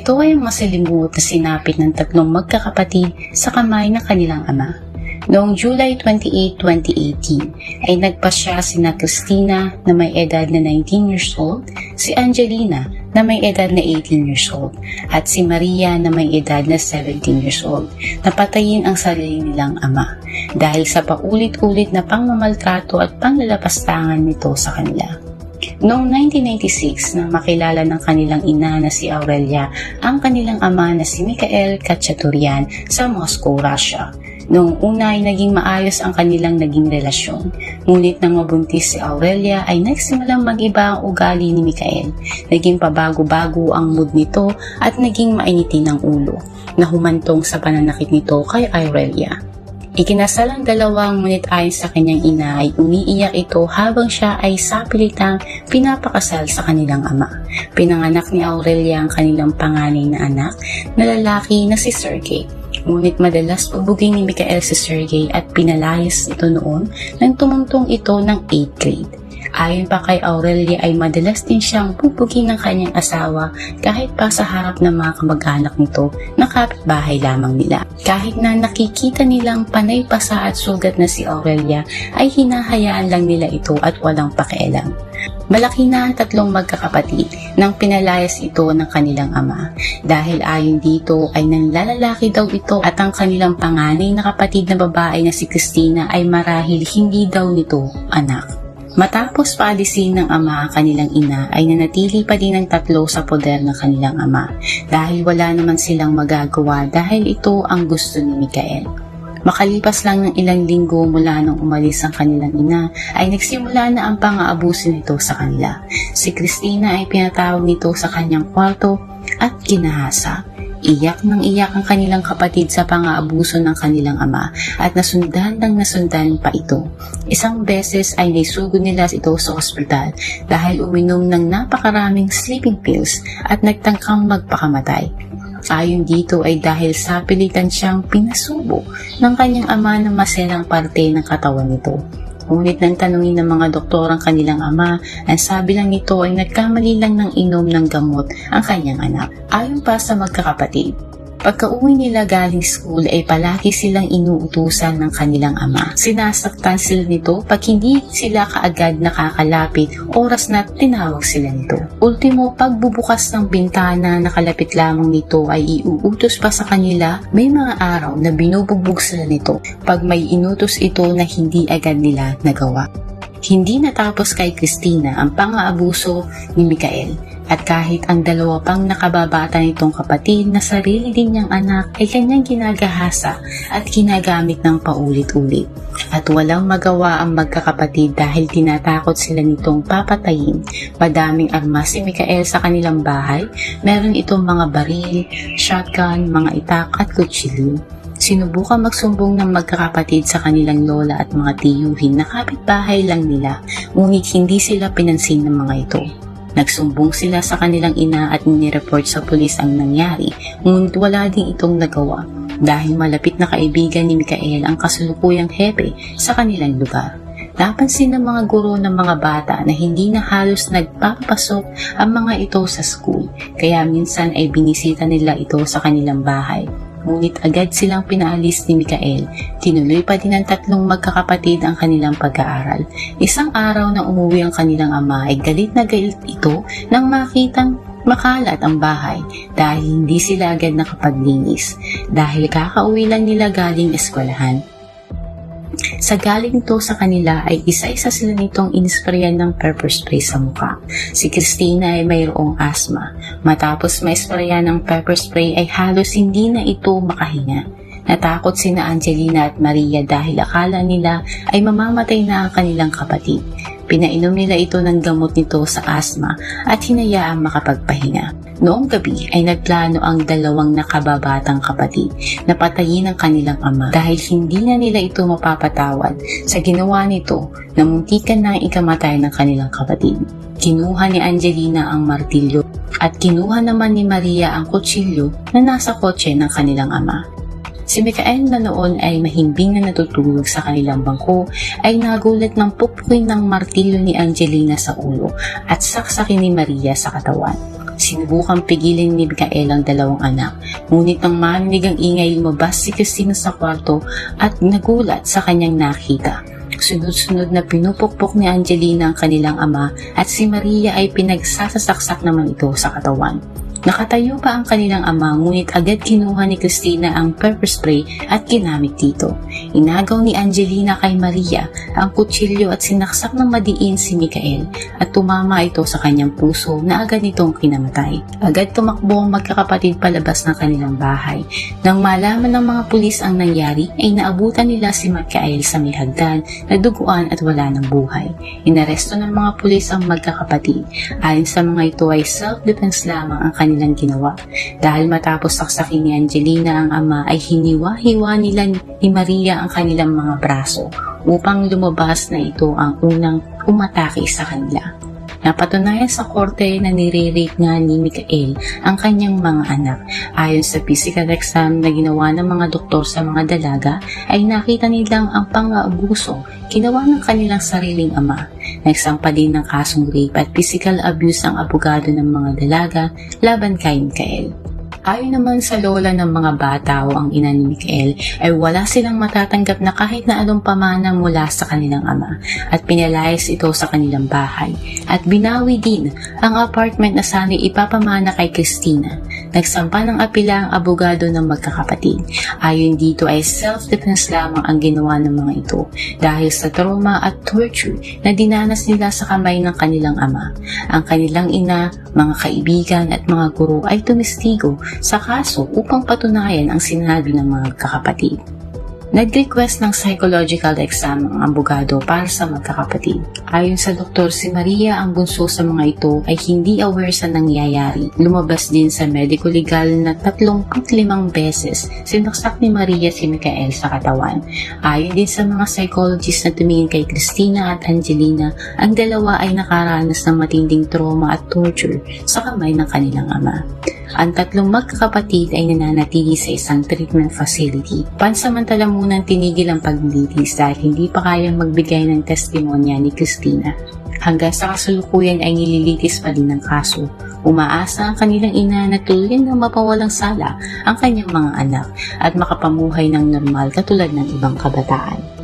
Ito ay ang masalimuot na sinapit ng tatlong magkakapatid sa kamay ng kanilang ama. Noong July 28, 2018 ay nagpasya sina Cristina na may edad na 19 years old, si Angelina na may edad na 18 years old, at si Maria na may edad na 17 years old na patayin ang sarili nilang ama dahil sa paulit-ulit na pangmamaltrato at panglalapastangan nito sa kanila. Noong 1996 nang makilala ng kanilang ina na si Aurelia ang kanilang ama na si Mikhail Khachaturian sa Moscow, Russia. Noong una ay naging maayos ang kanilang naging relasyon. Ngunit nang mabuntis si Aurelia ay nagsimulang mag-iba ang ugali ni Mikhail. Naging pabago-bago ang mood nito at naging mainitin ang ulo na humantong sa pananakit nito kay Aurelia. Ikinasal ang dalawang ngunit ayon sa kanyang ina ay umiiyak ito habang siya ay sapilitang pinapakasal sa kanilang ama. Pinanganak ni Aurelia ang kanilang panganay na anak na lalaki na si Sergey. Ngunit madalas pabugin ni Mikhail si Sergey at pinalayas ito noon nang tumungtong ito ng 8th grade. Ayon pa kay Aurelia ay madalas din siyang bubugin ng kanyang asawa kahit pa sa harap ng mga kamag-anak nito na kapitbahay lamang nila. Kahit na nakikita nilang panay pasa at sugat na si Aurelia ay hinahayaan lang nila ito at walang pakialam. Malaki na ang tatlong magkakapatid nang pinalayas ito ng kanilang ama. Dahil ayon dito ay nanlalalaki daw ito at ang kanilang panganay na kapatid na babae na si Cristina ay marahil hindi daw nito anak. Matapos paalisin ng ama ang kanilang ina ay nanatili pa din ang tatlo sa poder ng kanilang ama dahil wala naman silang magagawa dahil ito ang gusto ni Mikhail. Makalipas lang ng ilang linggo mula nang umalis ang kanilang ina ay nagsimula na ang pang-aabuso nito sa kanila. Si Cristina ay pinatawag nito sa kanyang kwarto at ginahasa. Iyak ng iyak ang kanilang kapatid sa pang-aabuso ng kanilang ama at nasundan pa ito. Isang beses ay naisugod nila ito sa ospital dahil uminom ng napakaraming sleeping pills at nagtangkang magpakamatay. Ayon dito ay dahil sa pilitan siyang pinasubo ng kanyang ama na maserang parte ng katawan nito. Ngunit nang tanungin ng mga doktor ang kanilang ama, ang sabi lang nito ay nagkamali lang ng inom ng gamot ang kanyang anak. Ayon pa sa magkakapatid, pagka-uwi nila galing school ay palagi silang inuutusan ng kanilang ama. Sinasaktan sila nito pag hindi sila kaagad nakakalapit oras na tinawag sila nito. Ultimo, pagbubukas ng bintana na kalapit lamang nito ay iuutos pa sa kanila. May mga araw na binubugbog sila nito pag may inutos ito na hindi agad nila nagawa. Hindi natapos kay Cristina ang pang-aabuso ni Mikhail. At kahit ang dalawa pang nakababata nitong kapatid na sarili din niyang anak ay kanyang ginagahasa at ginagamit ng paulit-ulit. At walang magawa ang magkakapatid dahil tinatakot sila nitong papatayin. Madaming armas si Mikhail sa kanilang bahay. Meron itong mga baril, shotgun, mga itak at kutsilyo. Sinubukan magsumbong ng magkakapatid sa kanilang lola at mga tiyuhin na kapitbahay lang nila, ngunit hindi sila pinansin ng mga ito. Nagsumbong sila sa kanilang ina at nireport sa pulis ang nangyari, ngunit wala din itong nagawa dahil malapit na kaibigan ni Mikhail ang kasalukuyang hepe sa kanilang lugar. Napansin ng mga guro ng mga bata na hindi na halos nagpapasok ang mga ito sa school, kaya minsan ay binisita nila ito sa kanilang bahay. Ngunit agad silang pinaalis ni Mikhail. Tinuloy pa din ng tatlong magkakapatid ang kanilang pag-aaral. Isang araw na umuwi ang kanilang ama ay galit na galit ito nang makitang makalat ang bahay dahil hindi sila agad nakapaglinis dahil kakauwi lang nila galing eskwelahan. Sa galing to sa kanila ay isa-isa sila nitong inisprayan ng pepper spray sa mukha. Si Cristina ay mayroong asthma. Matapos maisprayan ng pepper spray ay halos hindi na ito makahinga. Natakot sina Angelina at Maria dahil akala nila ay mamamatay na ang kanilang kapatid. Pinainom nila ito ng gamot nito sa asthma at hinayaang makapagpahinga. Noong gabi ay nagplano ang dalawang nakababatang kapatid na patayin ang kanilang ama dahil hindi na nila ito mapapatawad sa ginawa nito na muntikan na ang ikamatay ng kanilang kapatid. Kinuha ni Angelina ang martilyo at kinuha naman ni Maria ang kutsilyo na nasa kotse ng kanilang ama. Si Mikhail na noon ay mahimbing na natutulog sa kanilang bangko ay nagulat ng pupukin ng martilyo ni Angelina sa ulo at saksakin ni Maria sa katawan. Sinubukang pigilin ni Micael ang dalawang anak, ngunit nang marinig ang ingay, lumabas si Cristina sa kwarto at nagulat sa kanyang nakita. Sunod-sunod na pinupukpok ni Angelina ang kanilang ama at si Maria ay pinagsasasaksak naman ito sa katawan. Nakatayo pa ang kanilang ama, ngunit agad kinuha ni Cristina ang pepper spray at ginamit dito. Inagaw ni Angelina kay Maria ang kutsilyo at sinaksak ng madiin si Micael at tumama ito sa kanyang puso na agad nitong kinamatay. Agad tumakbo ang magkakapatid palabas ng kanilang bahay. Nang malaman ng mga pulis ang nangyari, ay naabutan nila si Micael sa may hagdan na duguan at wala ng buhay. Inaresto ng mga pulis ang magkakapatid. Ayon sa mga ito ay self-defense lamang ang kanilang ginawa. Dahil matapos saksakin ni Angelina ang ama, ay hiniwa-hiwa nila ni Maria ang kanilang mga braso upang lumabas na ito ang unang umatake sa kanila. Napatunayan sa korte na nire-rape nga ni Micael ang kanyang mga anak. Ayon sa physical exam na ginawa ng mga doktor sa mga dalaga, ay nakita nilang ang pang-aabuso ginawa ng kanilang sariling ama. Nagsampa din ng kasong rape at physical abuse ang abogado ng mga dalaga laban kay Micael. Ayon naman sa lola ng mga bata o ang ina ni Micael, ay wala silang matatanggap na kahit na anong pamana mula sa kanilang ama at pinalayas ito sa kanilang bahay at binawi din ang apartment na sana'y ipapamana kay Cristina. Nagsampa ng apela ang abogado ng magkakapatid. Ayon dito ay self-defense lamang ang ginawa ng mga ito dahil sa trauma at torture na dinanas nila sa kamay ng kanilang ama. Ang kanilang ina, mga kaibigan at mga guro ay tumistigo sa kaso upang patunayan ang sinabi ng mga kakapatid. Nag-request ng psychological exam ang abogado para sa magkakapatid. Ayon sa doktor, si Maria, ang bunso sa mga ito, ay hindi aware sa nangyayari. Lumabas din sa medical legal na 35 beses sinaksak ni Maria si Micael sa katawan. Ayon din sa mga psychologist na tumingin kay Cristina at Angelina, ang dalawa ay nakaranas ng matinding trauma at torture sa kamay ng kanilang ama. Ang tatlong magkakapatid ay nananatili sa isang treatment facility. Pansamantala munang tinigil ang paglilitis dahil hindi pa kayang magbigay ng testimonya ni Cristina. Hanggang sa kasalukuyan ay nililitis pa din ng kaso. Umaasa ang kanilang ina na tuluyan na mapawalang sala ang kanyang mga anak at makapamuhay ng normal katulad ng ibang kabataan.